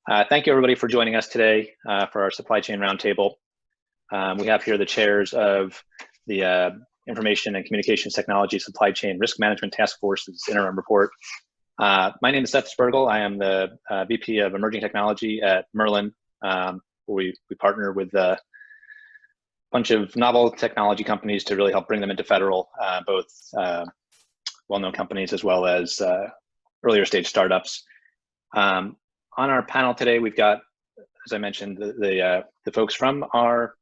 Thank you, everybody, for joining us today for our supply chain roundtable. We have here the chairs of the Information and Communications Technology Supply Chain Risk Management Task Force's interim report. My name is Seth Spergel. I am the VP of Emerging Technology at Merlin. We partner with a bunch of novel technology companies to really help bring them into federal, both well-known companies as well as earlier stage startups. On our panel today, we've got, as I mentioned, the folks from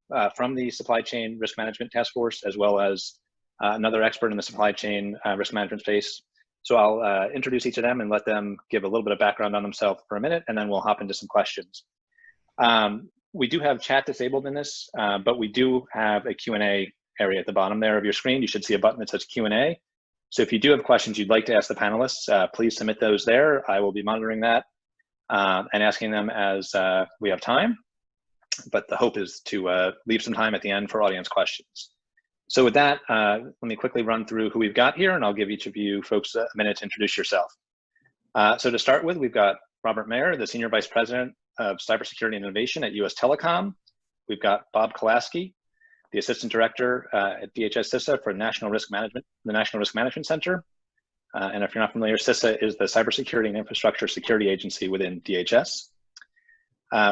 the Supply Chain Risk Management Task Force, as well as another expert in the supply chain risk management space. So I'll introduce each of them and let them give a little bit of background on themselves for a minute, and then we'll hop into some questions. We do have chat disabled in this, but we do have a Q&A area at the bottom there of your screen. You should see a button that says Q&A. So if you do have questions you'd like to ask the panelists, please submit those there. I will be monitoring that and asking them as we have time. But the hope is to leave some time at the end for audience questions. So with that, let me quickly run through who we've got here, and I'll give each of you folks a minute to introduce yourself. So to start with, we've got Robert Mayer, the Senior Vice President of Cybersecurity and Innovation at US Telecom. We've got Bob Kolasky, the Assistant Director at DHS CISA for National Risk Management, the National Risk Management Center. And if you're not familiar, CISA is the Cybersecurity and Infrastructure Security Agency within DHS.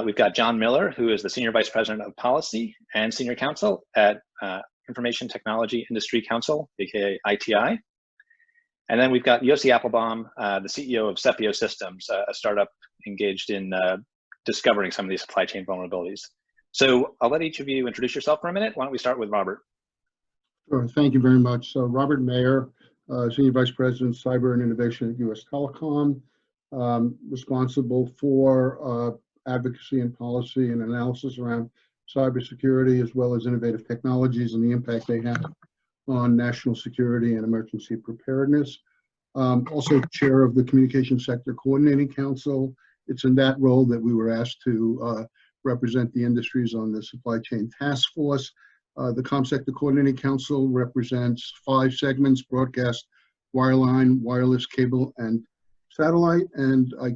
We've got John Miller, who is the Senior Vice President of Policy and Senior Counsel at Information Technology Industry Council, aka ITI. And then we've got Yossi Appleboum, the CEO of Sepio Systems, a startup engaged in discovering some of these supply chain vulnerabilities. So I'll let each of you introduce yourself for a minute. Why don't we start with Robert? Sure, thank you very much. So Robert Mayer, Senior Vice President, Cyber and Innovation at US Telecom, responsible for advocacy and policy and analysis around cybersecurity, as well as innovative technologies and the impact they have on national security and emergency preparedness. Also chair of the Communication Sector Coordinating Council. It's in that role that we were asked to represent the industries on the Supply Chain Task Force. The ComSector Coordinating Council represents 5 segments: broadcast, wireline, wireless, cable, and satellite. And I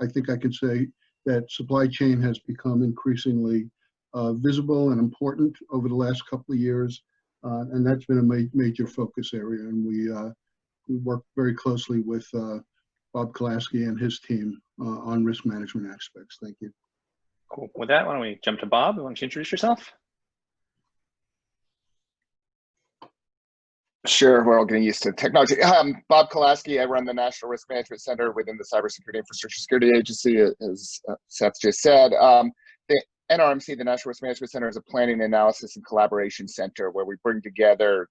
think I can say that supply chain has become increasingly visible and important over the last couple of years. And that's been a major focus area. And we work very closely with Bob Kolasky and his team on risk management aspects. Thank you. Cool. With that, why don't we jump to Bob? Why don't you introduce yourself? Sure, we're all getting used to technology. Bob Kolasky, I run the National Risk Management Center within the Cybersecurity Infrastructure Security Agency, as Seth just said. The NRMC, the National Risk Management Center, is a planning, analysis, and collaboration center where we bring together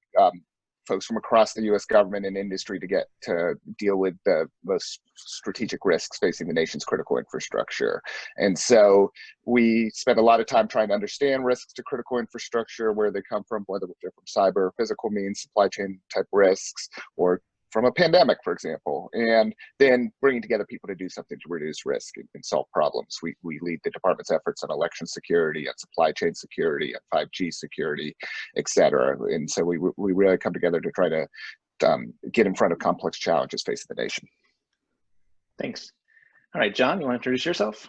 folks from across the U.S. government and industry to deal with the most strategic risks facing the nation's critical infrastructure. And so we spend a lot of time trying to understand risks to critical infrastructure, where they come from, whether they're from cyber, physical means, supply chain type risks, or from a pandemic, for example, and then bringing together people to do something to reduce risk and solve problems. We lead the department's efforts on election security, on supply chain security, on 5G security, et cetera. And so we really come together to try to get in front of complex challenges facing the nation. Thanks. All right, John, you want to introduce yourself?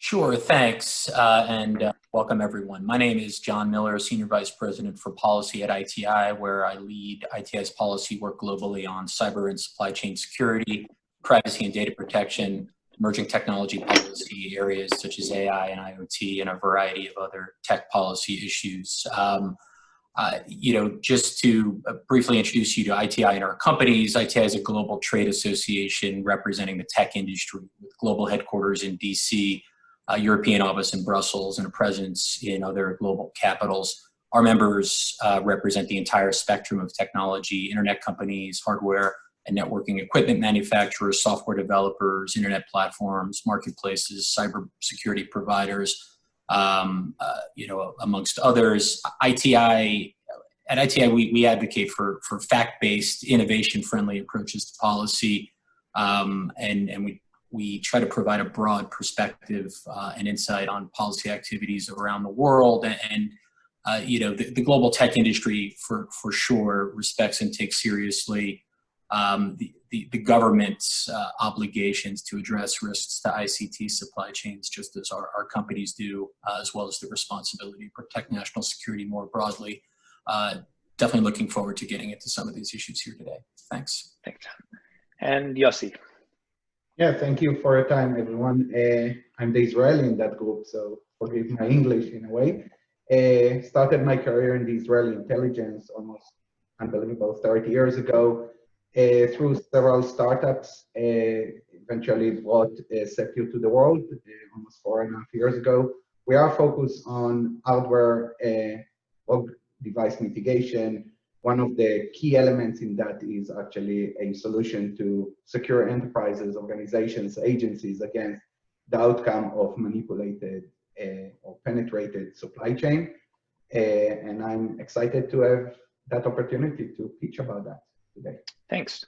Sure, thanks, and welcome everyone. My name is John Miller, Senior Vice President for Policy at ITI, where I lead ITI's policy work globally on cyber and supply chain security, privacy and data protection, emerging technology policy areas such as AI and IoT, and a variety of other tech policy issues. Just to briefly introduce you to ITI and our companies, ITI is a global trade association representing the tech industry with global headquarters in DC, European office in Brussels, and a presence in other global capitals. Our members represent the entire spectrum of technology: internet companies, hardware and networking equipment manufacturers, software developers, internet platforms, marketplaces, cybersecurity providers, amongst others. At ITI, we advocate for fact-based, innovation-friendly approaches to policy, and we try to provide a broad perspective and insight on policy activities around the world. And the global tech industry, for sure, respects and takes seriously the government's obligations to address risks to ICT supply chains, just as our companies do, as well as the responsibility to protect national security more broadly. Definitely looking forward to getting into some of these issues here today. Thanks. Thanks. And Yossi. Yeah, thank you for your time, everyone. I'm the Israeli in that group, so forgive my English in a way. Started my career in the Israeli intelligence almost unbelievable 30 years ago through several startups. Eventually brought Sepio to the world almost 4.5 years ago. We are focused on hardware device mitigation. One of the key elements in that is actually a solution to secure enterprises, organizations, agencies against the outcome of manipulated or penetrated supply chain. And I'm excited to have that opportunity to teach about that today. Thanks.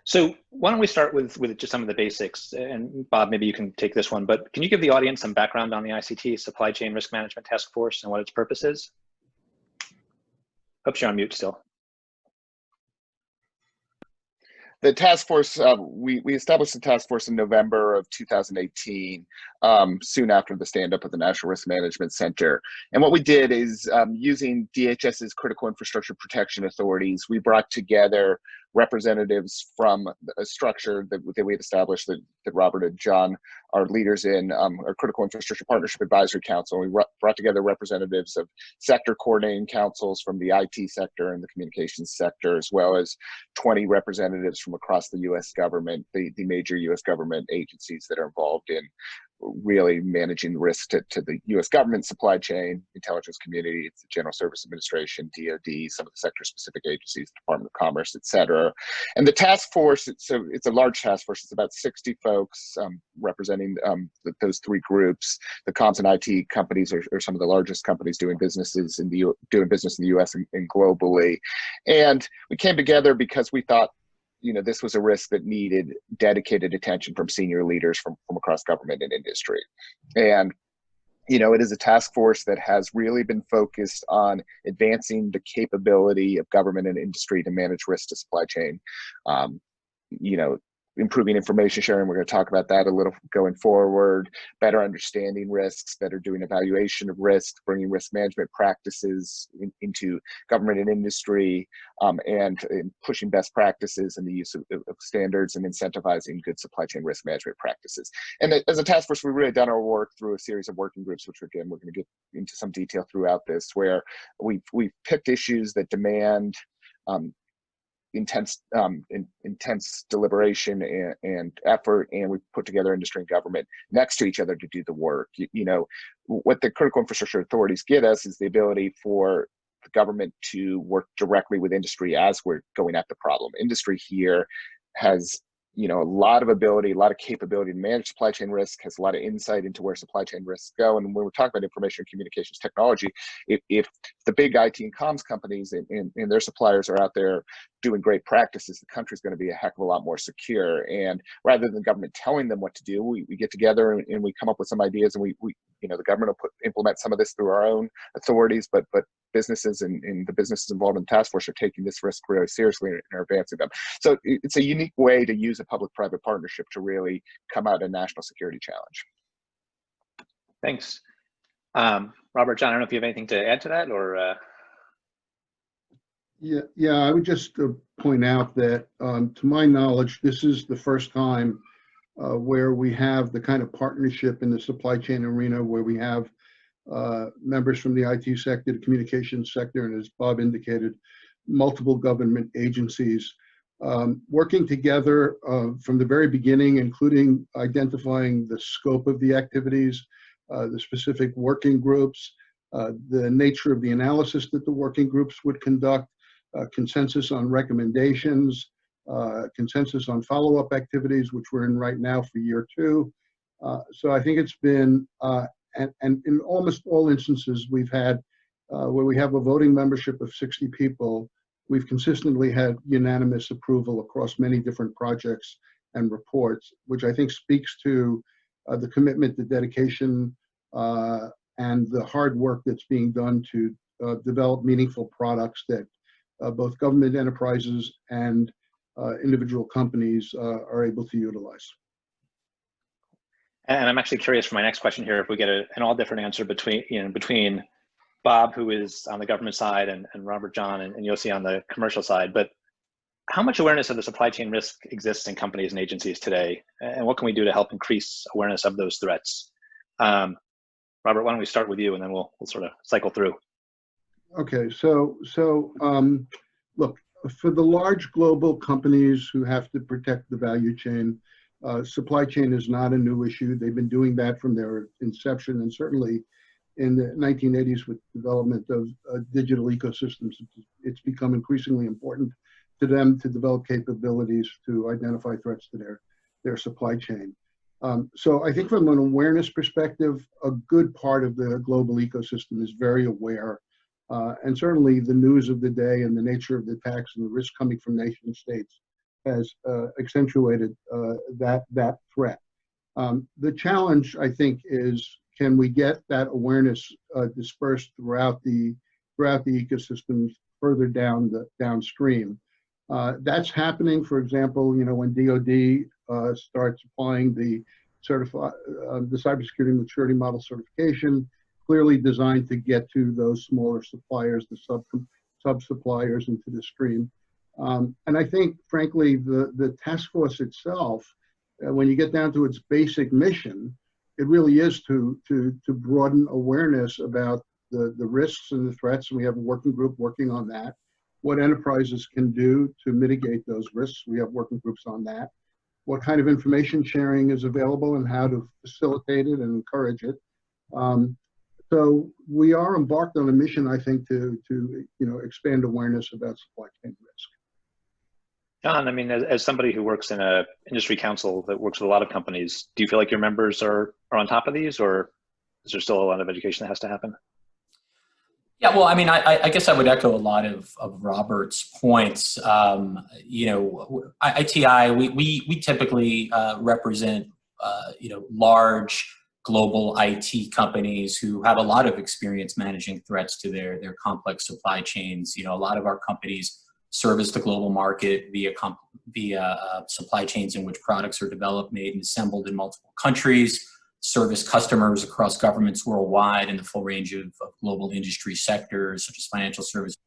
So why don't we start with just some of the basics, and Bob, maybe you can take this one, but can you give the audience some background on the ICT Supply Chain Risk Management Task Force and what its purpose is? Oops, you're on mute still. The task force, we established the task force in November of 2018, soon after the stand-up of the National Risk Management Center. And what we did is, using DHS's critical infrastructure protection authorities, we brought together representatives from a structure that we had established that Robert and John are leaders in, our Critical Infrastructure Partnership Advisory Council. We brought together representatives of sector coordinating councils from the IT sector and the communications sector, as well as 20 representatives from across the U.S. government, the major U.S. government agencies that are involved in really managing the risk to the U.S. government supply chain, intelligence community, it's the General Service Administration, DoD, some of the sector-specific agencies, Department of Commerce, et cetera. And the task force, it's a large task force. It's about 60 folks representing those three groups. The comms and IT companies are some of the largest companies doing business in the U.S. and globally. And we came together because we thought, this was a risk that needed dedicated attention from senior leaders from across government and industry. And, it is a task force that has really been focused on advancing the capability of government and industry to manage risk to supply chain. Improving information sharing, we're going to talk about that a little going forward, better understanding risks, better doing evaluation of risk, bringing risk management practices into government and industry, and pushing best practices and the use of standards and incentivizing good supply chain risk management practices. And as a task force, we've really done our work through a series of working groups, which again, we're going to get into some detail throughout this, where we've picked issues that demand intense deliberation and effort, and we put together industry and government next to each other to do the work. What the critical infrastructure authorities get us is the ability for the government to work directly with industry as we're going at the problem. Industry here has a lot of ability, a lot of capability to manage supply chain risk, has a lot of insight into where supply chain risks go. And when we're talking about information and communications technology, if the big IT and comms companies and their suppliers are out there doing great practices, the country's going to be a heck of a lot more secure. And rather than the government telling them what to do, we get together and we come up with some ideas, and we the government will implement some of this through our own authorities, but businesses and the businesses involved in the task force are taking this risk really seriously and are advancing them. So it's a unique way to use a public-private partnership to really come out a national security challenge. Thanks. Robert, John, I don't know if you have anything to add to that, or? Yeah, I would just point out that, to my knowledge, this is the first time where we have the kind of partnership in the supply chain arena where we have members from the IT sector, the communications sector, and as Bob indicated, multiple government agencies working together from the very beginning, including identifying the scope of the activities, the specific working groups, the nature of the analysis that the working groups would conduct, consensus on recommendations, consensus on follow-up activities, which we're in right now for year 2. So I think it's been, and in almost all instances we've had, where we have a voting membership of 60 people, we've consistently had unanimous approval across many different projects and reports, which I think speaks to the commitment, the dedication, and the hard work that's being done to develop meaningful products that both government enterprises and individual companies are able to utilize. And I'm actually curious for my next question here, if we get an all different answer between Bob, who is on the government side, and Robert, John, and Yossi on the commercial side. But how much awareness of the supply chain risk exists in companies and agencies today? And what can we do to help increase awareness of those threats? Robert, why don't we start with you, and then we'll sort of cycle through. Okay, so look, for the large global companies who have to protect the value chain, supply chain is not a new issue. They've been doing that from their inception, and certainly in the 1980s with development of digital ecosystems, it's become increasingly important to them to develop capabilities to identify threats to their supply chain. So I think from an awareness perspective, a good part of the global ecosystem is very aware. And certainly the news of the day and the nature of the attacks and the risk coming from nation states has accentuated that threat. The challenge, I think, is can we get that awareness dispersed throughout the ecosystems further downstream? That's happening. For example, when DoD starts applying the cybersecurity maturity model certification, clearly designed to get to those smaller suppliers, the sub-suppliers into the stream. And I think, frankly, the task force itself, when you get down to its basic mission, it really is to broaden awareness about the risks and the threats. And we have a working group working on that. What enterprises can do to mitigate those risks. We have working groups on that. What kind of information sharing is available and how to facilitate it and encourage it. So we are embarked on a mission, I think, to expand awareness about supply chain risk. John, I mean, as somebody who works in a industry council that works with a lot of companies, do you feel like your members are on top of these, or is there still a lot of education that has to happen? Yeah, well, I mean, I guess I would echo a lot of Robert's points. ITI, we typically represent large global IT companies who have a lot of experience managing threats to their complex supply chains. A lot of our companies service the global market via supply chains in which products are developed, made, and assembled in multiple countries, service customers across governments worldwide in the full range of global industry sectors such as financial services,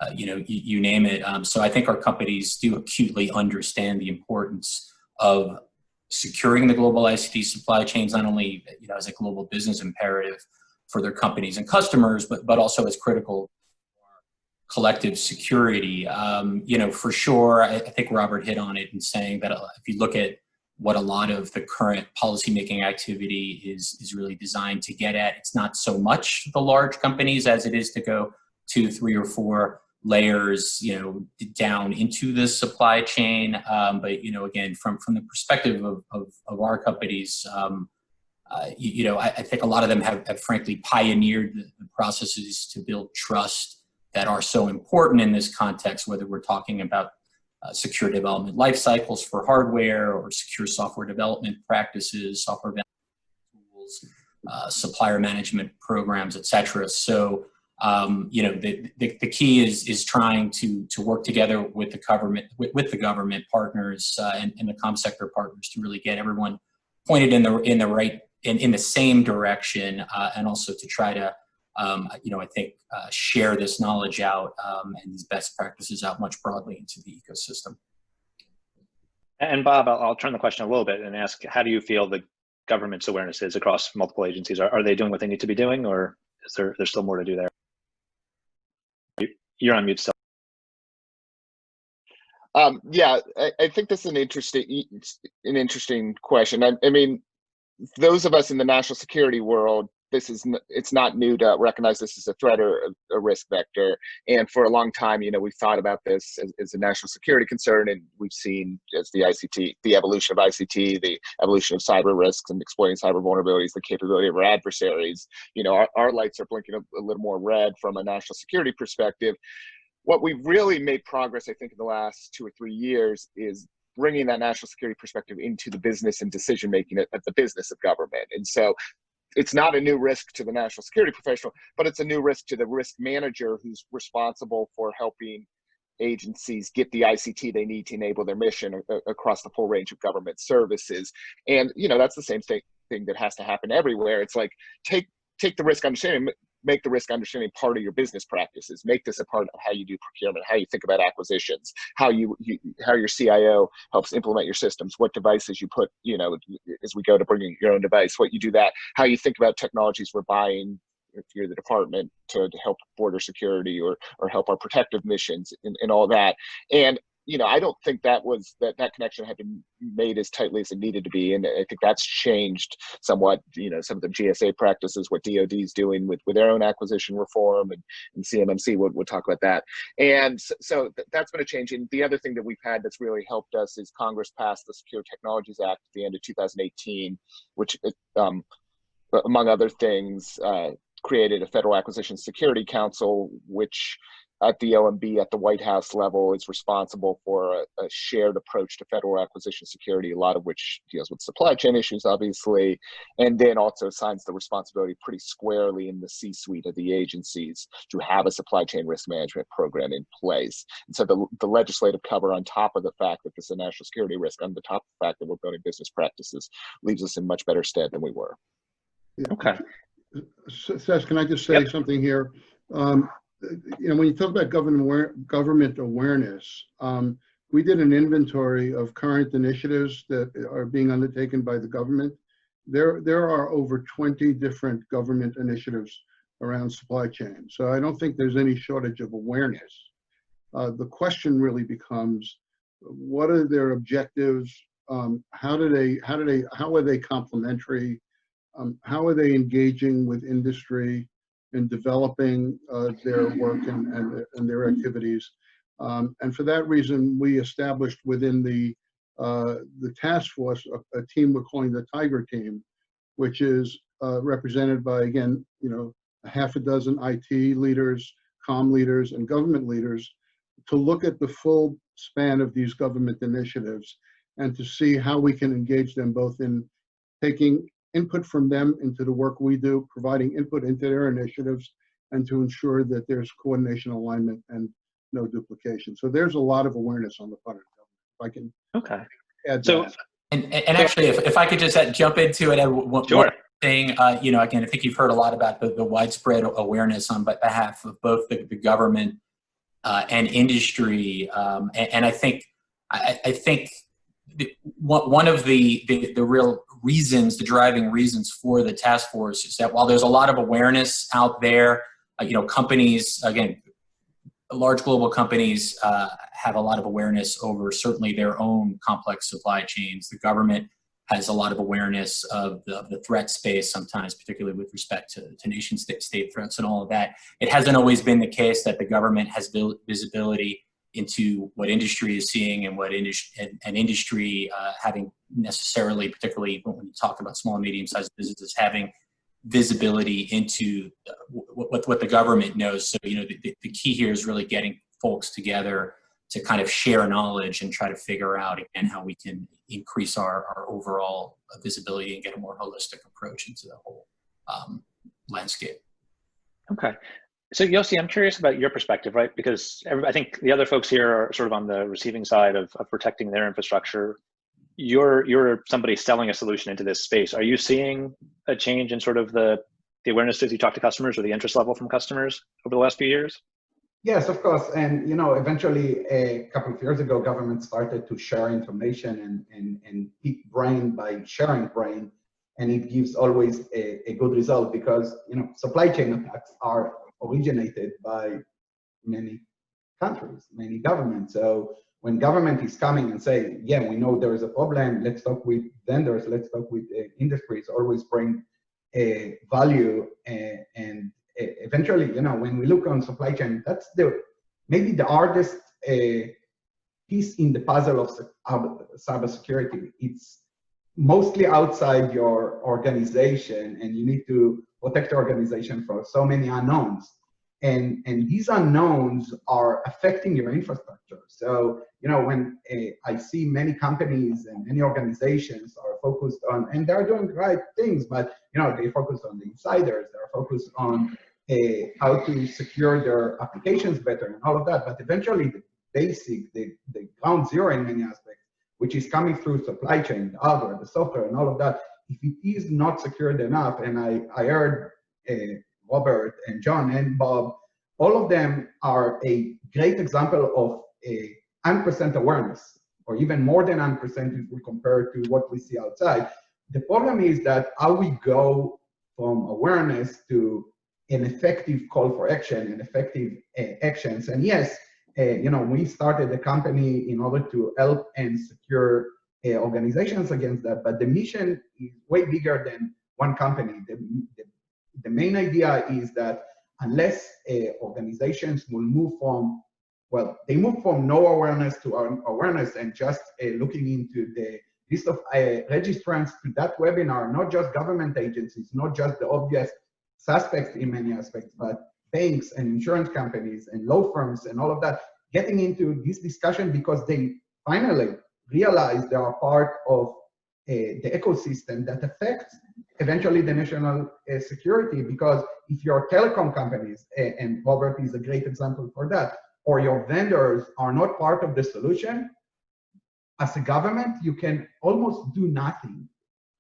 energy, you name it. So I think our companies do acutely understand the importance of securing the global ICT supply chains, not only as a global business imperative for their companies and customers, but also as critical collective security. For sure, I think Robert hit on it in saying that if you look at what a lot of the current policymaking activity is really designed to get at, it's not so much the large companies as it is to go 2, 3, or 4 layers, down into the supply chain. But again, from the perspective of our companies, I think a lot of them have frankly pioneered the processes to build trust that are so important in this context, whether we're talking about secure development life cycles for hardware or secure software development practices, software tools, supplier management programs, et cetera. So, the key is trying to work together with the government partners and the comm sector partners to really get everyone pointed in the same direction, and also to try to I think share this knowledge out and these best practices out much broadly into the ecosystem. And Bob, I'll turn the question a little bit and ask, how do you feel the government's awareness is across multiple agencies? Are they doing what they need to be doing, or is there's still more to do there? You're on mute still. Yeah, I think this is an interesting question. I mean, those of us in the national security world, it's not new to recognize this as a threat or a risk vector. And for a long time, we've thought about this as a national security concern, and we've seen as the evolution of ICT, the evolution of cyber risks and exploiting cyber vulnerabilities, the capability of our adversaries. Our lights are blinking a little more red from a national security perspective. What we've really made progress, I think, in the last 2 or 3 years is bringing that national security perspective into the business and decision making at the business of government. And so it's not a new risk to the national security professional, but it's a new risk to the risk manager who's responsible for helping agencies get the ICT they need to enable their mission across the full range of government services. And, you know, that's the same thing that has to happen everywhere. It's like, take the risk understanding, make the risk understanding part of your business practices, make this a part of how you do procurement, how you think about acquisitions, how how your CIO helps implement your systems, what devices you put, you know, as we go to bringing your own device, what you do that, how you think about technologies we're buying, if you're the department, to help border security or help our protective missions and all that. And, you know, I don't think that connection had been made as tightly as it needed to be. And I think that's changed somewhat, you know, some of the GSA practices, what DOD is doing with their own acquisition reform, and CMMC would talk about that. And so that's been a change. And the other thing that we've had that's really helped us is Congress passed the Secure Technologies Act at the end of 2018, which, among other things, created a Federal Acquisition Security Council, which at the OMB at the White House level is responsible for a shared approach to federal acquisition security, a lot of which deals with supply chain issues, obviously, and then also assigns the responsibility pretty squarely in the C-suite of the agencies to have a supply chain risk management program in place. And so the legislative cover, on top of the fact that this is a national security risk, on the top of the fact that we're building business practices, leaves us in much better stead than we were. Okay. Seth, can I just say something here? You know, when you talk about government awareness, we did an inventory of current initiatives that are being undertaken by the government. There are over 20 different government initiatives around supply chain. So I don't think there's any shortage of awareness. The question really becomes, what are their objectives? How are they complementary? How are they engaging with industry in developing their work and their activities? And for that reason, we established within the task force a team we're calling the Tiger Team, which is represented by, again, you know, a half a dozen IT leaders, comm leaders, and government leaders, to look at the full span of these government initiatives and to see how we can engage them both in taking input from them into the work we do, providing input into their initiatives, and to ensure that there's coordination, alignment, and no duplication. So there's a lot of awareness on the part of the government. If I can add that. And actually, if I could just jump into it, one thing, you know, again, I think you've heard a lot about the widespread awareness on behalf of both the government and industry, and I think one of the real reasons, the driving reasons for the task force, is that while there's a lot of awareness out there, you know, companies, again, large global companies have a lot of awareness over certainly their own complex supply chains. The government has a lot of awareness of the threat space sometimes, particularly with respect to nation state threats and all of that. It hasn't always been the case that the government has visibility into what industry is seeing and what industry having necessarily, particularly when you talk about small and medium-sized businesses, having visibility into what the government knows. So, you know, the key here is really getting folks together to kind of share knowledge and try to figure out, again, how we can increase our overall visibility and get a more holistic approach into the whole landscape. Okay. So Yossi, I'm curious about your perspective, right? Because I think the other folks here are sort of on the receiving side of protecting their infrastructure. You're somebody selling a solution into this space. Are you seeing a change in sort of the awareness as you talk to customers or the interest level from customers over the last few years? Yes, of course. And, you know, eventually a couple of years ago, government started to share information and pick brain by sharing brain. And it gives always a good result because, you know, supply chain attacks are originated by many countries, many governments. So when government is coming and say, yeah, we know there is a problem, let's talk with vendors, let's talk with industries, always bring value. And eventually, you know, when we look on supply chain, that's maybe the hardest piece in the puzzle of cybersecurity. It's mostly outside your organization, and you need to protect your organization from so many unknowns. And these unknowns are affecting your infrastructure. So, you know, when I see many companies and many organizations are focused on, and they're doing right things, but, you know, they focus on the insiders, they're focused on how to secure their applications better and all of that. But eventually, the basic, the ground zero in many aspects, which is coming through supply chain, the hardware, the software, and all of that, if it is not secured enough, and I heard Robert and John and Bob, all of them are a great example of a 100% awareness, or even more than 100% if we compare to what we see outside. The problem is that how we go from awareness to an effective call for action and effective actions. And yes, we started the company in order to help and secure organizations against that, but the mission is way bigger than one company. The main idea is that unless organizations will move from, well, they move from no awareness to awareness, and just looking into the list of registrants to that webinar, not just government agencies, not just the obvious suspects in many aspects, but banks and insurance companies and law firms and all of that, getting into this discussion because they finally realize they are part of the ecosystem that affects eventually the national security. Because if your telecom companies, and Robert is a great example for that, or your vendors are not part of the solution, as a government, you can almost do nothing.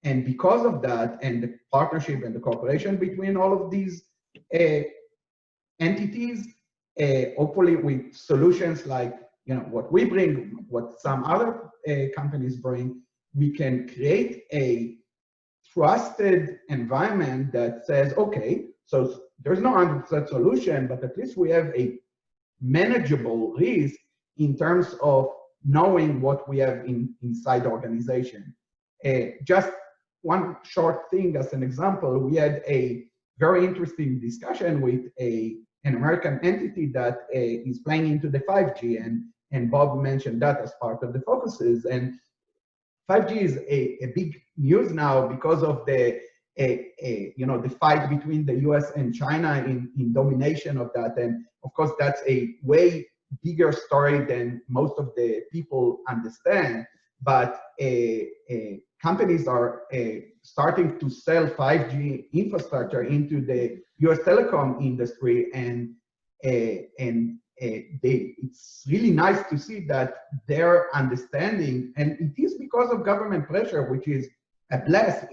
And because of that, and the partnership and the cooperation between all of these entities, hopefully with solutions like what we bring, what some other companies bring, we can create a trusted environment that says, okay, so there's no 100% solution, but at least we have a manageable risk in terms of knowing what we have inside the organization. Just one short thing as an example, we had a very interesting discussion with an American entity that is playing into the 5G, and Bob mentioned that as part of the focuses. And 5G is a big news now because of the fight between the US and China in domination of that. And of course, that's a way bigger story than most of the people understand. But companies are starting to sell 5G infrastructure into the US telecom industry, and it's really nice to see that they're understanding, and it is because of government pressure, which is a bless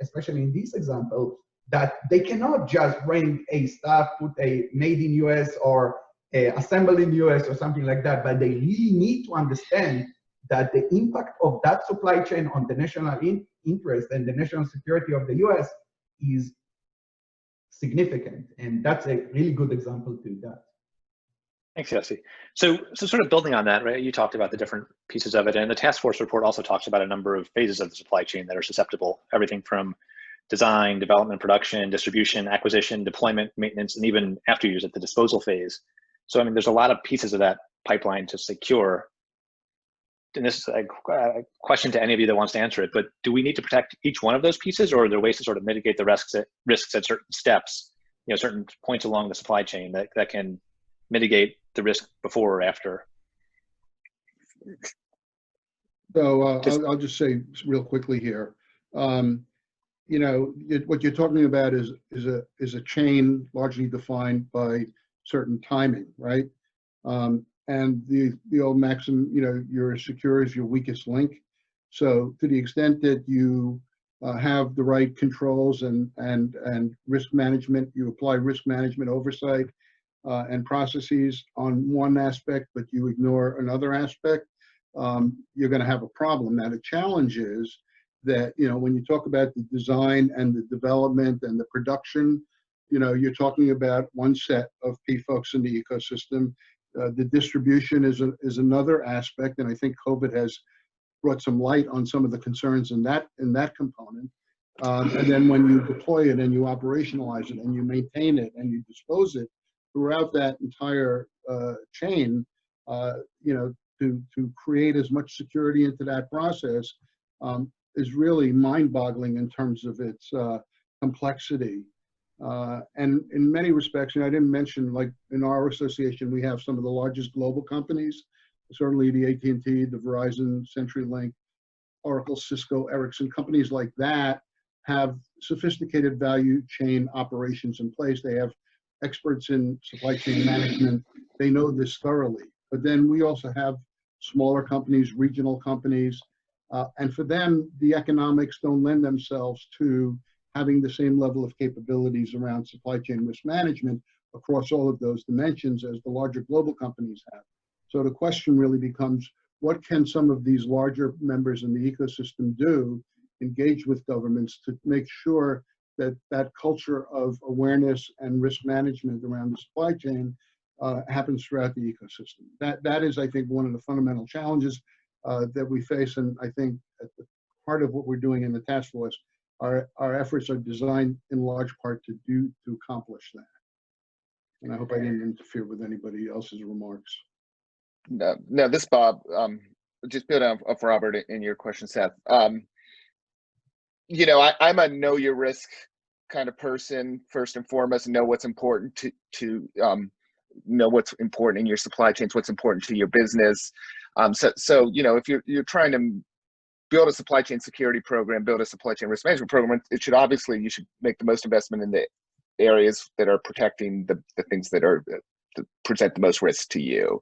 especially in this example, that they cannot just bring a staff, put a made in US or assembled in US or something like that, but they really need to understand that the impact of that supply chain on the national interest and the national security of the US is significant. And that's a really good example to that. Thanks, Yossi. So sort of building on that, right, you talked about the different pieces of it, and the task force report also talks about a number of phases of the supply chain that are susceptible, everything from design, development, production, distribution, acquisition, deployment, maintenance, and even after use at the disposal phase. So, I mean, there's a lot of pieces of that pipeline to secure. And this is a question to any of you that wants to answer it, but do we need to protect each one of those pieces, or are there ways to sort of mitigate the risks at certain steps, certain points along the supply chain that can mitigate the risk before or after? So I'll just say real quickly here, what you're talking about is a chain largely defined by certain timing, right? And the old maxim, you're as secure as your weakest link. So to the extent that you have the right controls and risk management, you apply risk management oversight and processes on one aspect, but you ignore another aspect, you're going to have a problem. Now, the challenge is that, when you talk about the design and the development and the production, you're talking about one set of folks in the ecosystem. The distribution is another aspect, and I think COVID has brought some light on some of the concerns in that component. And then when you deploy it and you operationalize it and you maintain it and you dispose it throughout that entire chain, to create as much security into that process is really mind-boggling in terms of its complexity. And in many respects, I didn't mention, like in our association, we have some of the largest global companies, certainly the AT&T, the Verizon, CenturyLink, Oracle, Cisco, Ericsson, companies like that have sophisticated value chain operations in place. They have experts in supply chain management. They know this thoroughly. But then we also have smaller companies, regional companies, and for them, the economics don't lend themselves to having the same level of capabilities around supply chain risk management across all of those dimensions as the larger global companies have. So the question really becomes, what can some of these larger members in the ecosystem do, engage with governments to make sure that that culture of awareness and risk management around the supply chain happens throughout the ecosystem. That is, I think, one of the fundamental challenges that we face, and I think at the heart of what we're doing in the task force, our efforts are designed in large part to accomplish that. And I hope I didn't interfere with anybody else's remarks. No, this Bob, just building off Robert in your question, Seth. You know, I'm a know your risk kind of person first and foremost, and know what's important to know what's important in your supply chains, what's important to your business. So you know, if you're trying to build a supply chain security program, build a supply chain risk management program, you should make the most investment in the areas that are protecting the things that are that present the most risk to you.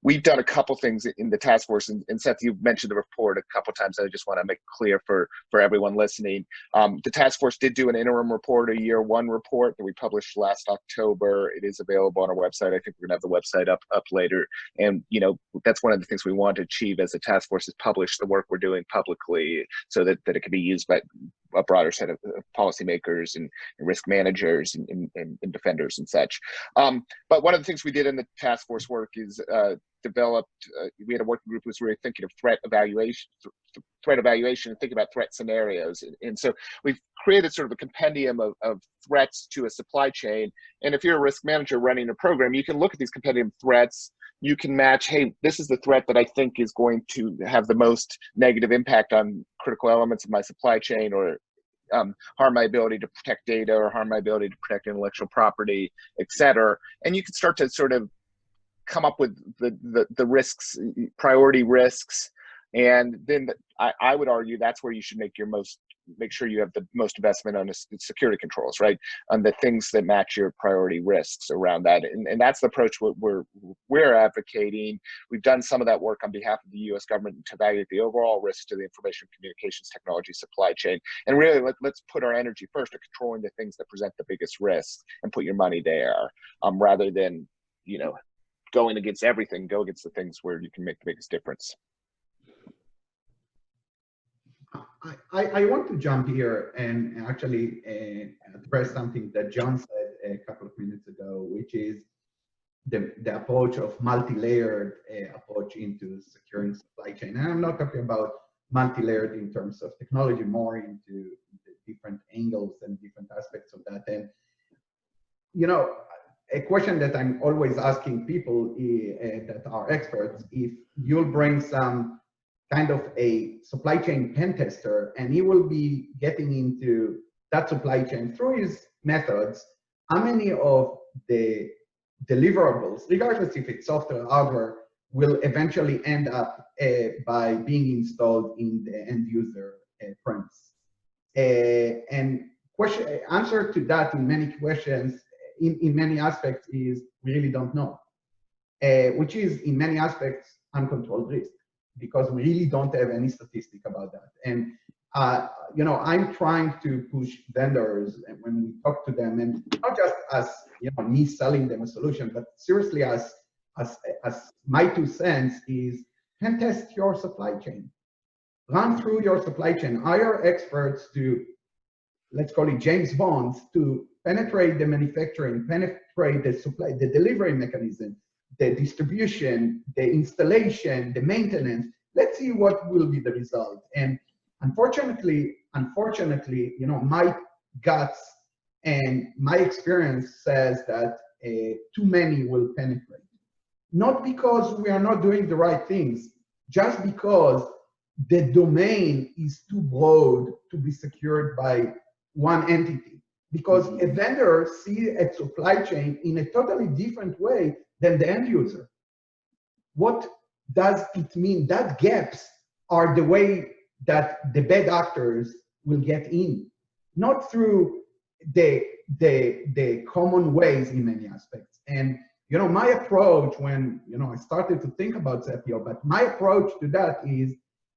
We've done a couple things in the task force, and Seth, you've mentioned the report a couple times. I just want to make clear for everyone listening. The task force did do an interim report, a year one report that we published last October. It is available on our website. I think we're gonna have the website up later. And you know, that's one of the things we want to achieve as a task force, is publish the work we're doing publicly so that it can be used by a broader set of policymakers and risk managers and defenders and such. But one of the things we did in the task force work is developed, we had a working group who was really thinking of threat evaluation and thinking about threat scenarios. And so we've created sort of a compendium of threats to a supply chain. And if you're a risk manager running a program, you can look at these compendium threats. You can match, hey, this is the threat that I think is going to have the most negative impact on critical elements of my supply chain, or harm my ability to protect data, or harm my ability to protect intellectual property, et cetera. And you can start to sort of come up with the risks, priority risks. And then I would argue that's where you should make sure you have the most investment on security controls, right? On the things that match your priority risks around that. And that's the approach we're advocating. We've done some of that work on behalf of the US government to evaluate the overall risk to the information communications technology supply chain. And really, let's put our energy first at controlling the things that present the biggest risk and put your money there, rather than, you know, going against everything. Go against the things where you can make the biggest difference. I want to jump here and actually address something that John said a couple of minutes ago, which is the approach of multi-layered approach into securing supply chain. And I'm not talking about multi-layered in terms of technology, more into the different angles and different aspects of that. And, you know, a question that I'm always asking people that are experts, if you'll bring some kind of a supply chain pen tester, and he will be getting into that supply chain through his methods, how many of the deliverables, regardless if it's software or hardware, will eventually end up by being installed in the end user premise? And answer to that in many questions, in many aspects, is we really don't know, which is in many aspects uncontrolled risk, because we really don't have any statistic about that. And you know, I'm trying to push vendors, and when we talk to them, and not just as, you know, me selling them a solution, but seriously as my 2 cents is, pen test your supply chain, run through your supply chain, hire experts to, let's call it James Bonds, to penetrate the manufacturing, penetrate the supply, the delivery mechanism, the distribution, the installation, the maintenance. Let's see what will be the result. And unfortunately, you know, my guts and my experience says that too many will penetrate. Not because we are not doing the right things, just because the domain is too broad to be secured by one entity. Because a vendor sees a supply chain in a totally different way than the end user. What does it mean? That gaps are the way that the bad actors will get in, not through the common ways in many aspects. And my approach when, I started to think about Sepio, but my approach to that is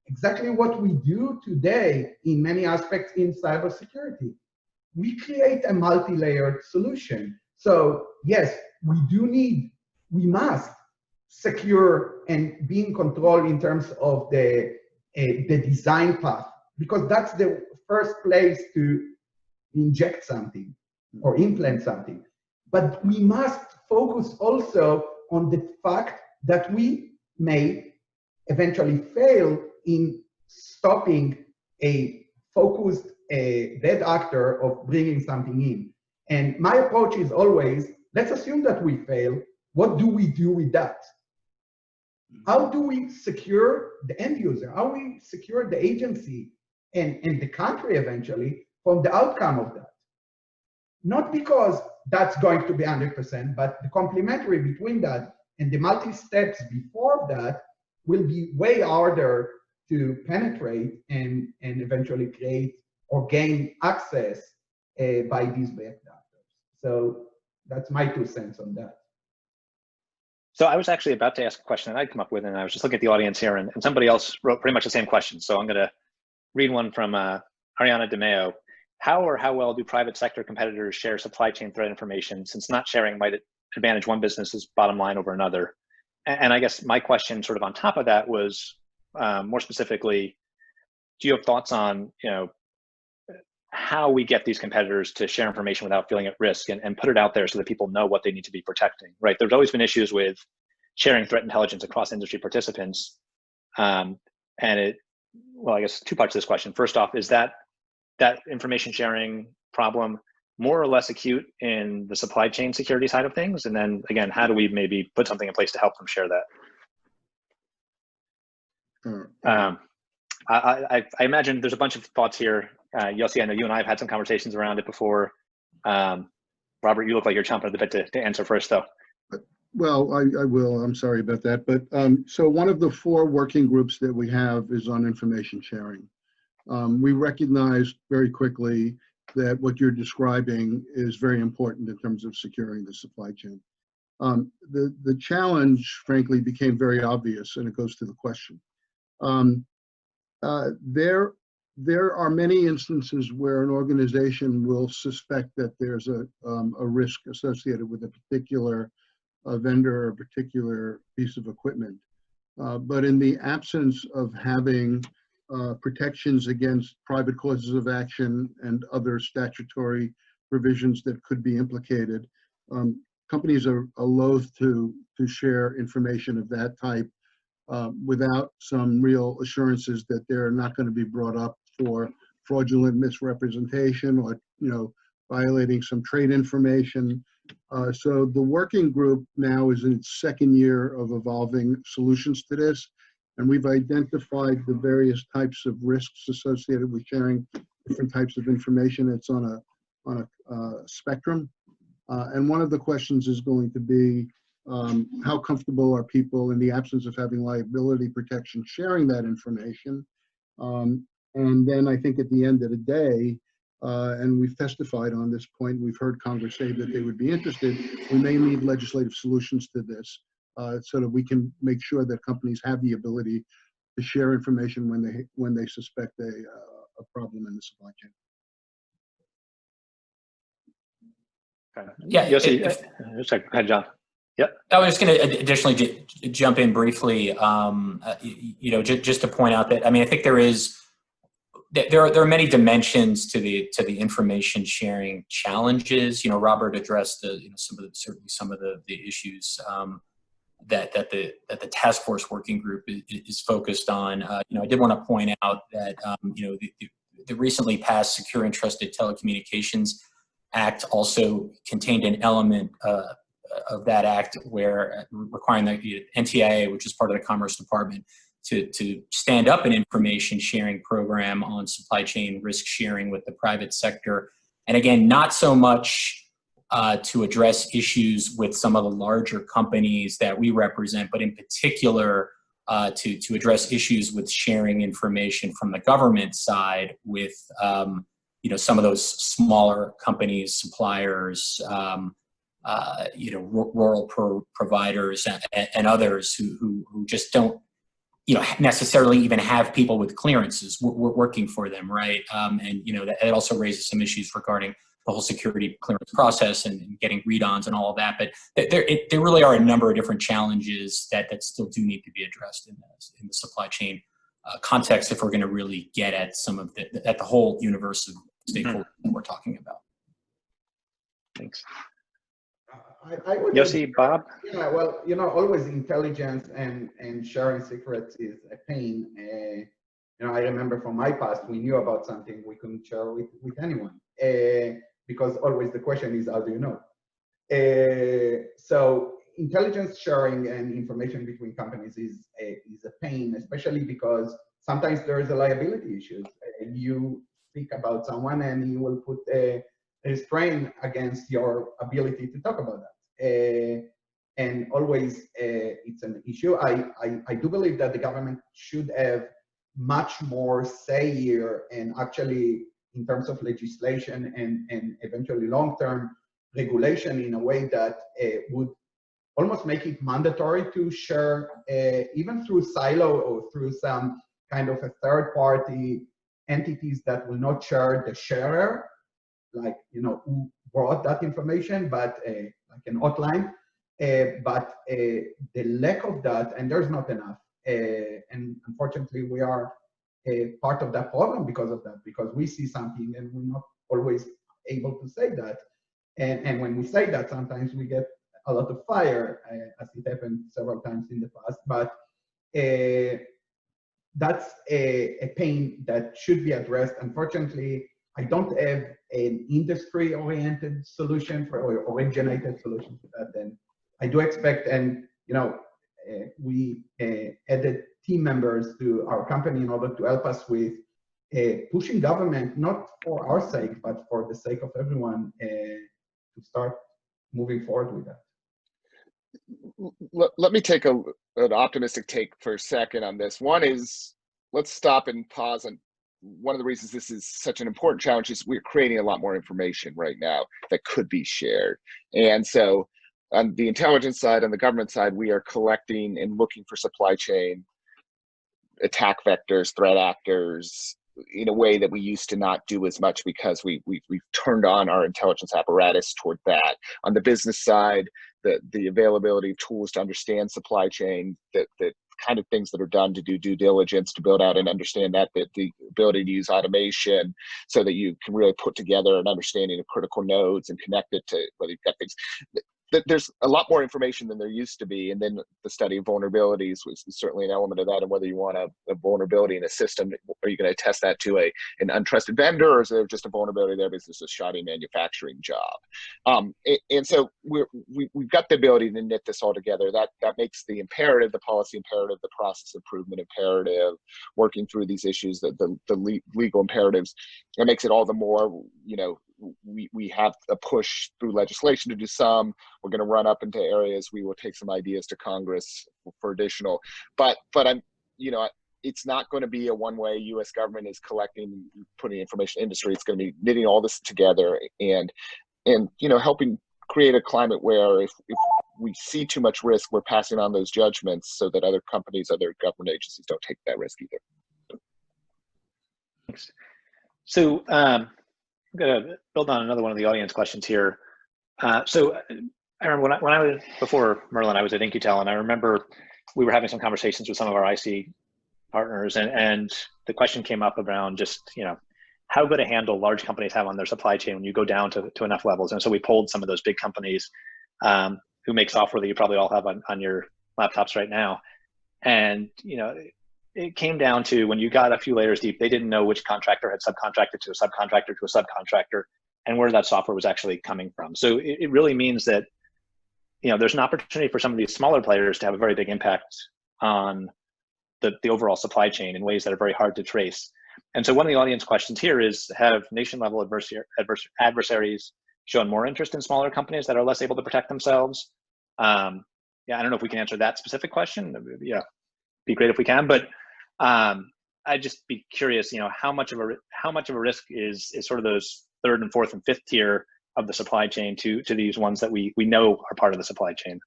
exactly what we do today in many aspects in cybersecurity. We create a multi-layered solution. So yes, we must secure and be in control in terms of the design path, because that's the first place to inject something or implant something. But we must focus also on the fact that we may eventually fail in stopping a focused bad actor of bringing something in. And my approach is always, let's assume that we fail. What do we do with that? How do we secure the end user? How do we secure the agency and the country eventually from the outcome of that? Not because that's going to be 100%, but the complementary between that and the multi-steps before that will be way harder to penetrate and eventually create or gain access by these bad actors. So that's my 2 cents on that. So I was actually about to ask a question that I'd come up with, and I was just looking at the audience here, and somebody else wrote pretty much the same question. So I'm going to read one from Ariana DeMeo. How well do private sector competitors share supply chain threat information, since not sharing might advantage one business's bottom line over another? And I guess my question sort of on top of that was more specifically, do you have thoughts on, how we get these competitors to share information without feeling at risk and put it out there so that people know what they need to be protecting, right? There's always been issues with sharing threat intelligence across industry participants. And I guess 2 parts to this question. First off, is that information sharing problem more or less acute in the supply chain security side of things? And then again, how do we maybe put something in place to help them share that? I imagine there's a bunch of thoughts here. Yossi, I know you and I have had some conversations around it before. Robert, you look like you're chomping at the bit to answer first, though. Well, I will. I'm sorry about that. But so one of the 4 working groups that we have is on information sharing. We recognized very quickly that what you're describing is very important in terms of securing the supply chain. The challenge, frankly, became very obvious, and it goes to the question. There are many instances where an organization will suspect that there's a risk associated with a particular vendor or a particular piece of equipment. But in the absence of having protections against private causes of action and other statutory provisions that could be implicated, companies are loath to share information of that type without some real assurances that they're not going to be brought up for fraudulent misrepresentation or violating some trade information. So the working group now is in its 2nd year of evolving solutions to this, and we've identified the various types of risks associated with sharing different types of information. It's on a spectrum, and one of the questions is going to be how comfortable are people in the absence of having liability protection sharing that information. And then I think at the end of the day, and we've testified on this point, we've heard Congress say that they would be interested, we may need legislative solutions to this so that we can make sure that companies have the ability to share information when they suspect a problem in the supply chain. Okay. Yeah, Yossi, go ahead, John. Yep. I was going to additionally jump in briefly, just to point out that, I mean, I think there are many dimensions to the information sharing challenges. Robert addressed some of the issues that the task force working group is focused on. I did want to point out that the recently passed Secure and Trusted Telecommunications Act also contained an element of that act where requiring the NTIA, which is part of the Commerce Department, to stand up an information sharing program on supply chain risk sharing with the private sector. And again, not so much to address issues with some of the larger companies that we represent, but in particular to address issues with sharing information from the government side with some of those smaller companies, suppliers, rural providers and others who just don't, necessarily even have people with clearances working for them, right? And that also raises some issues regarding the whole security clearance process and getting read-ons and all of that. But there really are a number of different challenges that still do need to be addressed in the supply chain context if we're going to really get at some of the whole universe of stakeholders that we're talking about. Thanks. I would Yossi, Bob? Yeah, well, always intelligence and sharing secrets is a pain. I remember from my past, we knew about something we couldn't share with anyone because always the question is, how do you know? So intelligence sharing and information between companies is a pain, especially because sometimes there is a liability issue. You speak about someone and you will put a restraint against your ability to talk about that. And always it's an issue. I do believe that the government should have much more say here, and actually in terms of legislation and eventually long-term regulation in a way that would almost make it mandatory to share, even through silo or through some kind of a third-party entities that will not share the sharer, like who brought that information, but like an hotline. But the lack of that, and there's not enough. And unfortunately, we are part of that problem because of that, because we see something and we're not always able to say that. And when we say that, sometimes we get a lot of fire, as it happened several times in the past. But that's a pain that should be addressed. Unfortunately, I don't have an industry-oriented solution or originated solution to that. And I do expect, and we added team members to our company in order to help us with pushing government, not for our sake, but for the sake of everyone, to start moving forward with that. Let me take an optimistic take for a second on this. One is, let's stop and pause. And one of the reasons this is such an important challenge is we're creating a lot more information right now that could be shared. And so on the intelligence side, on the government side, we are collecting and looking for supply chain attack vectors, threat actors, in a way that we used to not do as much because we've turned on our intelligence apparatus toward that. On the business side, the availability of tools to understand supply chain, the kind of things that are done to do due diligence, to build out and understand that the ability to use automation so that you can really put together an understanding of critical nodes and connect it to whether you've got things. There's a lot more information than there used to be. And then the study of vulnerabilities was certainly an element of that. And whether you want a vulnerability in a system, are you going to test that to an untrusted vendor, or is there just a vulnerability there because it's a shoddy manufacturing job? And so we've got the ability to knit this all together. That makes the imperative, the policy imperative, the process improvement imperative, working through these issues, the legal imperatives. That makes it all the more, we have a push through legislation to do some. We're going to run up into areas. We will take some ideas to Congress for additional. But I'm, it's not going to be a one-way. U.S. government is collecting, putting information in industry. It's going to be knitting all this together and helping create a climate where if we see too much risk, we're passing on those judgments so that other companies, other government agencies don't take that risk either. Thanks. So I'm going to build on another one of the audience questions here. So I remember when I was, before Merlin, I was at InQtel, and I remember we were having some conversations with some of our IC partners, and the question came up around just, how good a handle large companies have on their supply chain when you go down to enough levels. And so we polled some of those big companies who make software that you probably all have on your laptops right now. And, it came down to, when you got a few layers deep, they didn't know which contractor had subcontracted to a subcontractor to a subcontractor and where that software was actually coming from. So it really means that, there's an opportunity for some of these smaller players to have a very big impact on the overall supply chain in ways that are very hard to trace. And so one of the audience questions here is, have nation-level adversaries shown more interest in smaller companies that are less able to protect themselves? I don't know if we can answer that specific question. Be great if we can, but I'd just be curious, how much of a risk is sort of those third and fourth and fifth tier of the supply chain to these ones that we know are part of the supply chain?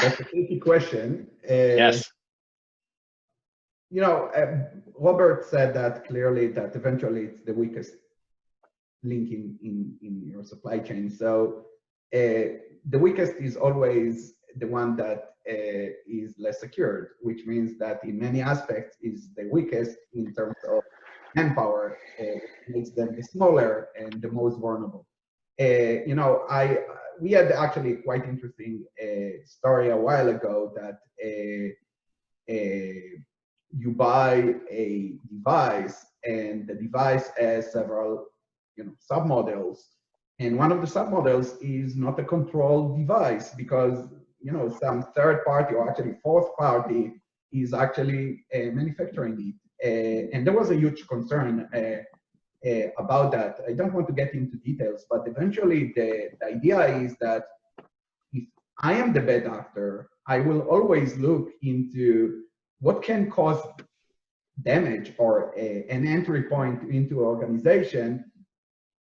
That's a tricky question. Yes. You know, Robert said that clearly, that eventually it's the weakest link in your supply chain. So the weakest is always the one that is less secured, which means that in many aspects is the weakest in terms of manpower, makes them the smaller and the most vulnerable. You know, we had actually quite interesting story a while ago that you buy a device and the device has several, you know, submodels, and one of the submodels is not a controlled device because, you know, some third party or actually fourth party is actually manufacturing it, and there was a huge concern about that. I don't want to get into details, but eventually the idea is that if I am the bad actor, I will always look into what can cause damage or an entry point into an organization,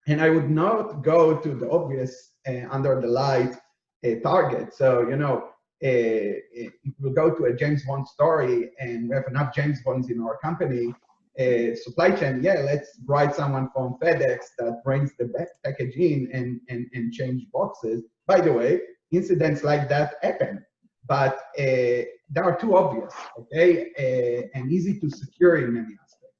and I would not go to the obvious under the light target. So, you know, if we go to a James Bond story and we have enough James Bonds in our company, supply chain, yeah, let's write someone from FedEx that brings the package in and change boxes. By the way, incidents like that happen, but they are too obvious, okay, and easy to secure in many aspects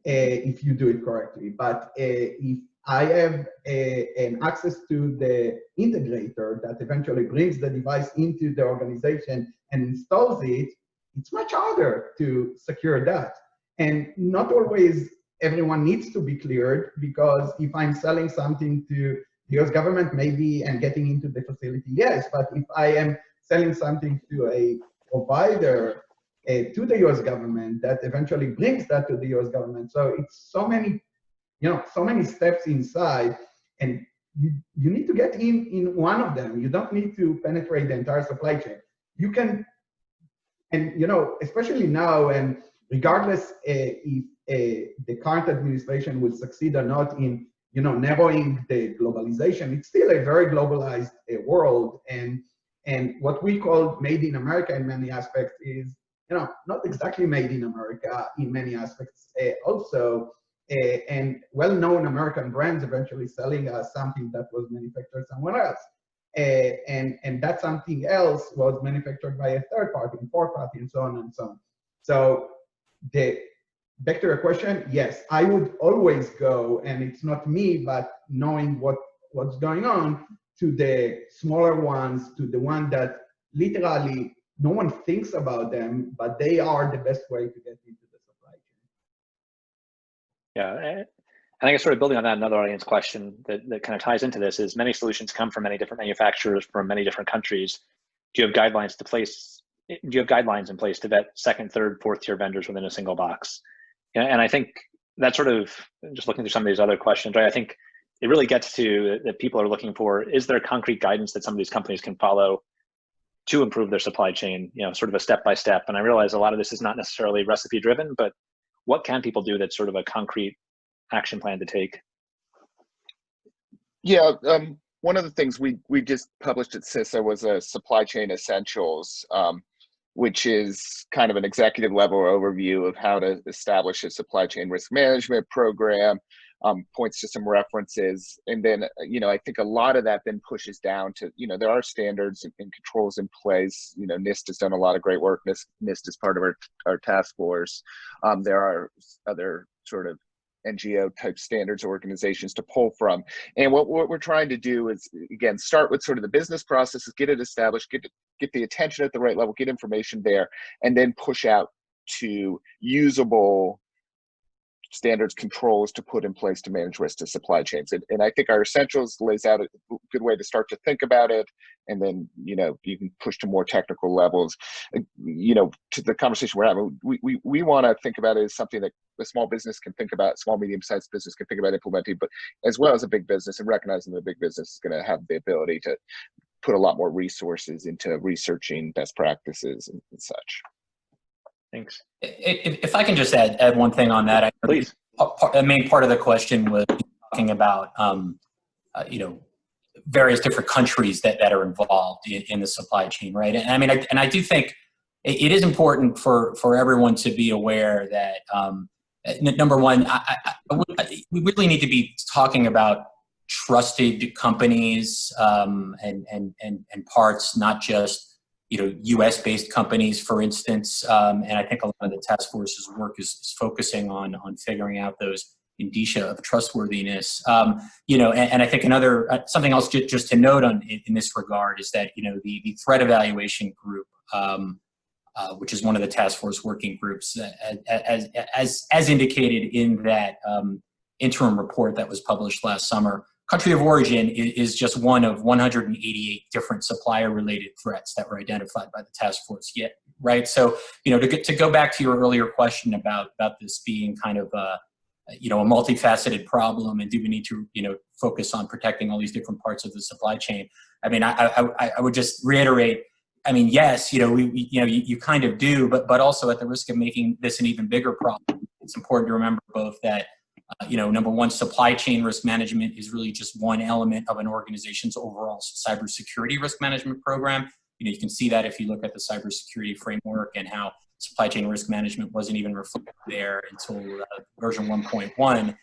if you do it correctly. But if I have an access to the integrator that eventually brings the device into the organization and installs it, it's much harder to secure that. And not always everyone needs to be cleared, because if I'm selling something to the US government, maybe, and getting into the facility, yes. But if I am selling something to a provider to the US government, that eventually brings that to the US government. So it's so many, you know, so many steps inside, and you need to get in one of them. You don't need to penetrate the entire supply chain. You can, and you know, especially now, and regardless if the current administration will succeed or not in, you know, narrowing the globalization, it's still a very globalized world, and what we call made in America in many aspects is, you know, not exactly made in America in many aspects also, and well-known American brands eventually selling us something that was manufactured somewhere else. And that something else was manufactured by a third party and fourth party and so on and so on. So back to your question, yes, I would always go, and it's not me, but knowing what's going on, to the smaller ones, to the one that literally no one thinks about them, but they are the best way to get into the supply chain. Yeah, I think it's sort of building on that. Another audience question that kind of ties into this is, many solutions come from many different manufacturers from many different countries. Do you have guidelines in place to vet second, third, fourth tier vendors within a single box? And I think that's sort of, just looking through some of these other questions, right? I think it really gets to that people are looking for, is there concrete guidance that some of these companies can follow to improve their supply chain, you know, sort of a step-by-step. And I realize a lot of this is not necessarily recipe driven, but what can people do that's sort of a concrete action plan to take? Yeah, one of the things we just published at CISA was a supply chain essentials, which is kind of an executive level overview of how to establish a supply chain risk management program, points to some references. And then, you know, I think a lot of that then pushes down to, you know, there are standards and controls in place. You know, NIST has done a lot of great work. NIST is part of our task force. There are other sort of NGO type standards organizations to pull from. And what we're trying to do is, again, start with sort of the business processes, get it established, get the attention at the right level, get information there, and then push out to usable standards, controls to put in place to manage risk to supply chains. And I think our essentials lays out a good way to start to think about it. And then, you know, you can push to more technical levels. You know, to the conversation we're having, we want to think about it as something that a small business can think about, small, medium-sized business can think about implementing, but as well as a big business, and recognizing that a big business is going to have the ability to put a lot more resources into researching best practices and such. Thanks. If I can just add one thing on that, Please. A main part of the question was talking about various different countries that are involved in the supply chain, right? And I mean, I do think it is important for everyone to be aware that number one, we really need to be talking about trusted companies and parts, not just U.S.-based companies, for instance. And I think a lot of the task force's work is focusing on figuring out those indicia of trustworthiness. And I think something else just to note in this regard is that the threat evaluation group, which is one of the task force working groups, as indicated in that interim report that was published last summer, country of origin is just one of 188 different supplier-related threats that were identified by the task force. Yet, right? So, to go back to your earlier question about this being kind of a multifaceted problem, and do we need to focus on protecting all these different parts of the supply chain? I mean, I would just reiterate. I mean, yes, you kind of do, but also at the risk of making this an even bigger problem, it's important to remember both that. Number one, supply chain risk management is really just one element of an organization's overall cybersecurity risk management program. You can see that if you look at the cybersecurity framework and how supply chain risk management wasn't even reflected there until version 1.1.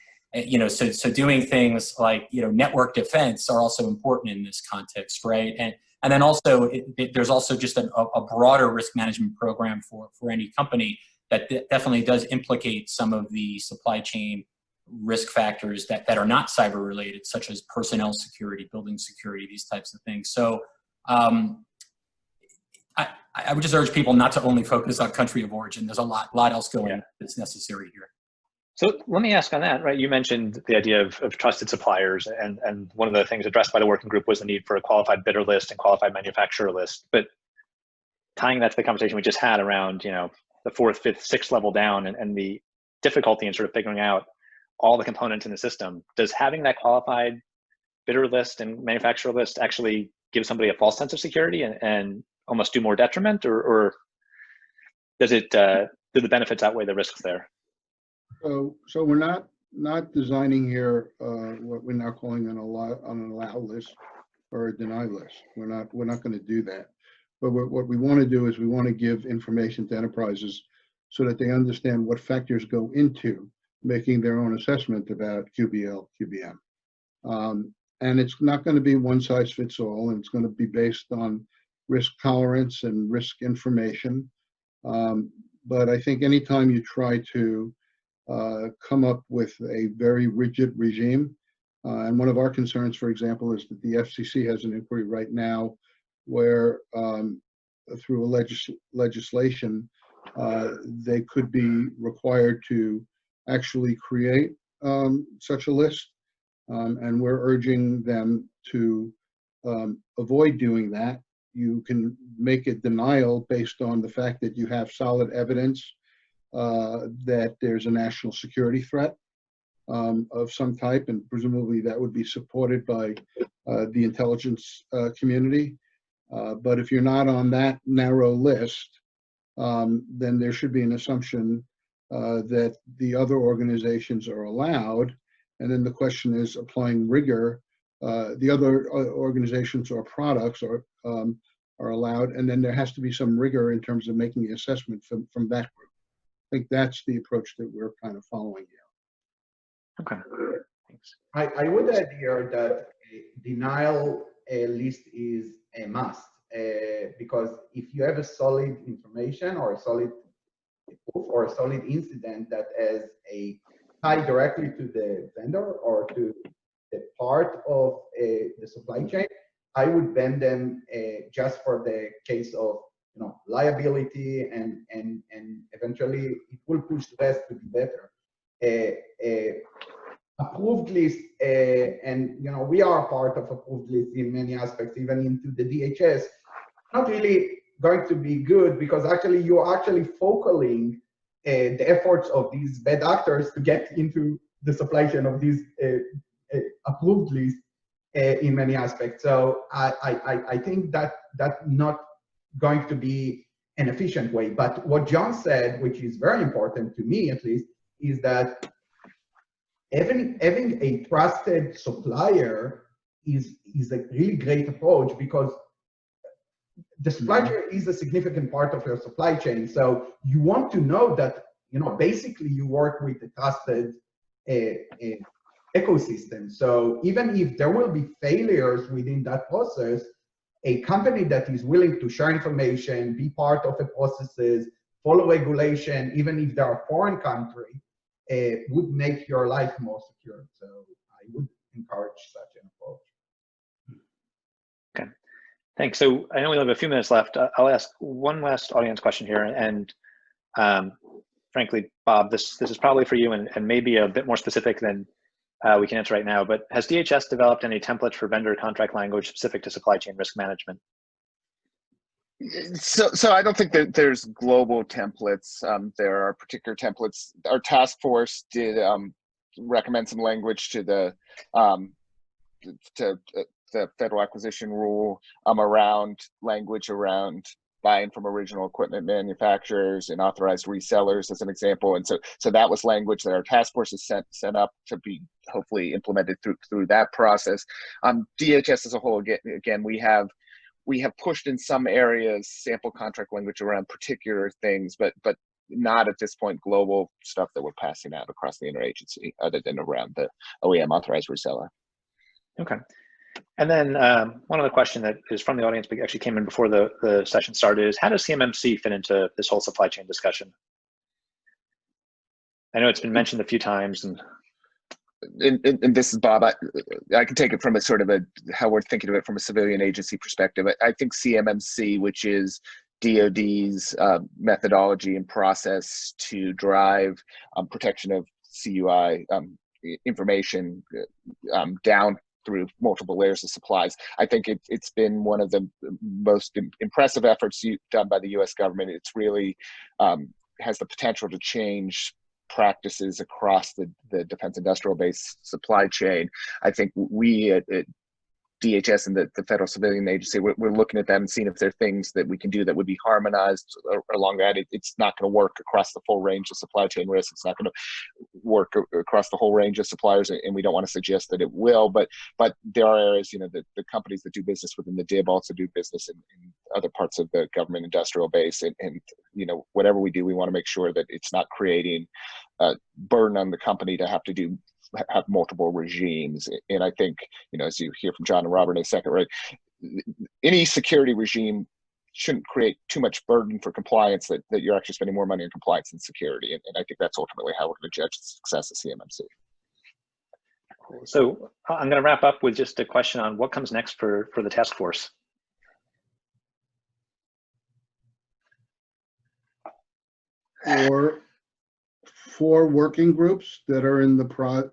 So doing things like network defense are also important in this context, right? And then also there's also just a broader risk management program for any company that definitely does implicate some of the supply chain risk factors that are not cyber related, such as personnel security, building security, these types of things. So I would just urge people not to only focus on country of origin. There's a lot else going on that's necessary here. So let me ask on that, right? You mentioned the idea of trusted suppliers, and one of the things addressed by the working group was the need for a qualified bidder list and qualified manufacturer list. But tying that to the conversation we just had around, the 4th, 5th, 6th level down and the difficulty in sort of figuring out all the components in the system, does having that qualified bidder list and manufacturer list actually give somebody a false sense of security and almost do more detriment, or does it do the benefits outweigh the risks there? So we're not designing here what we're now calling an allow list or a deny list. We're not going to do that. But what we want to do is we want to give information to enterprises so that they understand what factors go into making their own assessment about QBL, QBM. And it's not going to be one size fits all, and it's going to be based on risk tolerance and risk information. But I think anytime you try to come up with a very rigid regime, and one of our concerns, for example, is that the FCC has an inquiry right now where through a legislation, they could be required to actually create such a list, and we're urging them to avoid doing that. You can make a denial based on the fact that you have solid evidence that there's a national security threat of some type, and presumably that would be supported by the intelligence community. But if you're not on that narrow list, then there should be an assumption that the other organizations are allowed, and then the question is applying rigor. The other organizations or products are allowed, and then there has to be some rigor in terms of making the assessment from that group. I think that's the approach that we're kind of following here. Okay, thanks. I would add here that denial list is a must, because if you have a solid information or a solid proof or a solid incident that has a tie directly to the vendor or to the part of the supply chain, I would ban them just for the case of liability, and eventually it will push the rest to be better. Approved list, and we are part of approved list in many aspects, even into the DHS. Not really going to be good, because actually you're actually focaling the efforts of these bad actors to get into the supply chain of these approved lists in many aspects. So I think that that's not going to be an efficient way. But what John said, which is very important to me at least, is that having a trusted supplier is a really great approach, because the supply chain is a significant part of your supply chain. So you want to know that, basically you work with a trusted ecosystem. So even if there will be failures within that process, a company that is willing to share information, be part of the processes, follow regulation, even if they are a foreign country, would make your life more secure. So I would encourage such an approach. Okay, thanks. So I know we have a few minutes left. I'll ask one last audience question here, and frankly, Bob, this is probably for you, and maybe a bit more specific than we can answer right now, but has DHS developed any templates for vendor contract language specific to supply chain risk management? So I don't think that there's global templates. There are particular templates. Our task force did recommend some language to the federal acquisition rule around language around buying from original equipment manufacturers and authorized resellers, as an example. And so that was language that our task force has sent up to be hopefully implemented through that process. DHS as a whole, again, we have pushed in some areas sample contract language around particular things, but not at this point global stuff that we're passing out across the interagency, other than around the OEM authorized reseller. Okay. And then one other question that is from the audience, but actually came in before the session started, is how does CMMC fit into this whole supply chain discussion? I know it's been mentioned a few times. And this is Bob. I can take it from a sort of how we're thinking of it from a civilian agency perspective. I think CMMC, which is DoD's methodology and process to drive protection of CUI information down through multiple layers of supplies. I think it's been one of the most impressive efforts done by the U.S. government. It's really has the potential to change practices across the defense industrial base supply chain. I think we at DHS and the Federal Civilian Agency, we're looking at that and seeing if there are things that we can do that would be harmonized along that. It's not going to work across the full range of supply chain risks. It's not going to work across the whole range of suppliers, and we don't want to suggest that it will. But there are areas, the companies that do business within the DIB also do business in other parts of the government industrial base, and whatever we do, we want to make sure that it's not creating a burden on the company to have multiple regimes. And I think, as you hear from John and Robert in a second, right, any security regime shouldn't create too much burden for compliance that you're actually spending more money on compliance than security. And I think that's ultimately how we're going to judge the success of CMMC. So I'm going to wrap up with just a question on what comes next for the task force. Four working groups that are in the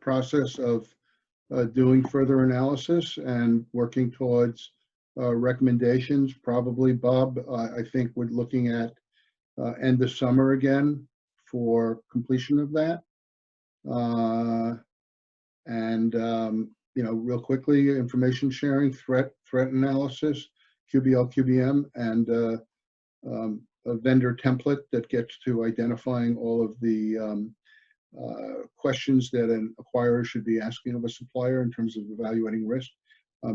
process of doing further analysis and working towards recommendations. Probably, Bob, I think we're looking at end of summer again for completion of that. Real quickly, information sharing, threat analysis, QBL, QBM, and a vendor template that gets to identifying all of the questions that an acquirer should be asking of a supplier in terms of evaluating risk.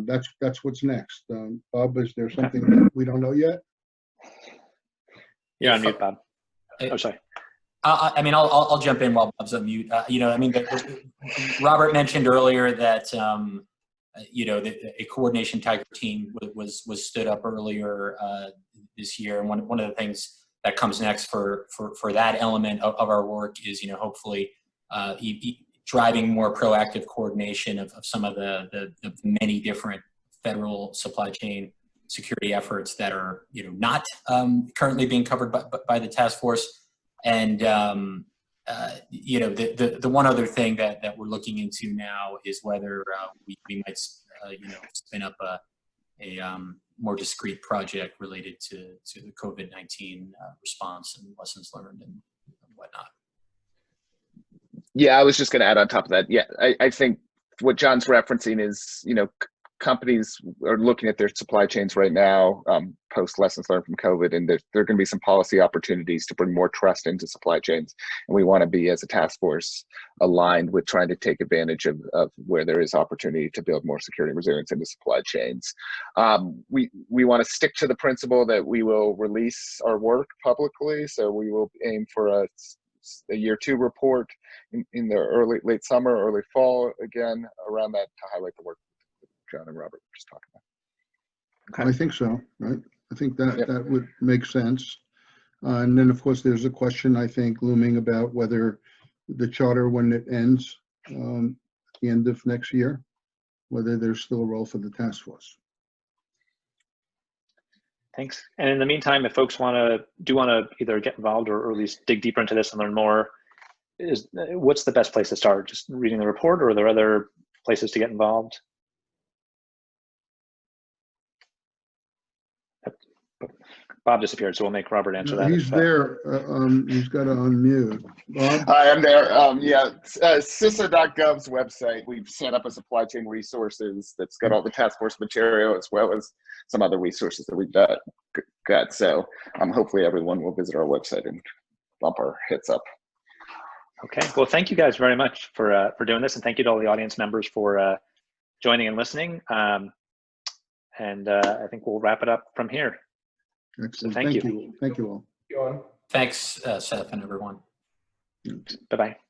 That's what's next. Bob, is there something that we don't know yet? You're on mute, Bob. Oh, sorry. I'll jump in while Bob's on mute. Robert mentioned earlier that a coordination tiger team was stood up earlier this year, and one of the things that comes next for that element of our work is hopefully driving more proactive coordination of some of the many different federal supply chain security efforts that are not currently being covered by the task force. And the one other thing that we're looking into now is whether we might spin up a more discrete project related to the COVID-19 response and lessons learned and whatnot. Yeah, I was just going to add on top of that. Yeah, I think what John's referencing is, companies are looking at their supply chains right now, post lessons learned from COVID, and there are going to be some policy opportunities to bring more trust into supply chains. And we want to be, as a task force, aligned with trying to take advantage of where there is opportunity to build more security and resilience into supply chains. We want to stick to the principle that we will release our work publicly. So we will aim for a year 2 report in the late summer, early fall, again, around that, to highlight the work John and Robert were just talking about. I think so, right? I think that that would make sense. And then, of course, there's a question, I think, looming about whether the charter, when it ends at the end of next year, whether there's still a role for the task force. Thanks. And in the meantime, if folks want to either get involved or at least dig deeper into this and learn more, what's the best place to start? Just reading the report, or are there other places to get involved? Bob disappeared, so we'll make Robert answer that. He's there. He's got to unmute. Bob? Hi, I'm there. CISA.gov's website, we've set up a supply chain resources that's got all the task force material, as well as some other resources that we've got. So hopefully everyone will visit our website and bump our hits up. Okay. Well, thank you guys very much for doing this, and thank you to all the audience members for joining and listening. And I think we'll wrap it up from here. Excellent. So thank you. Thank you all. Thanks, Seth and everyone. Bye-bye.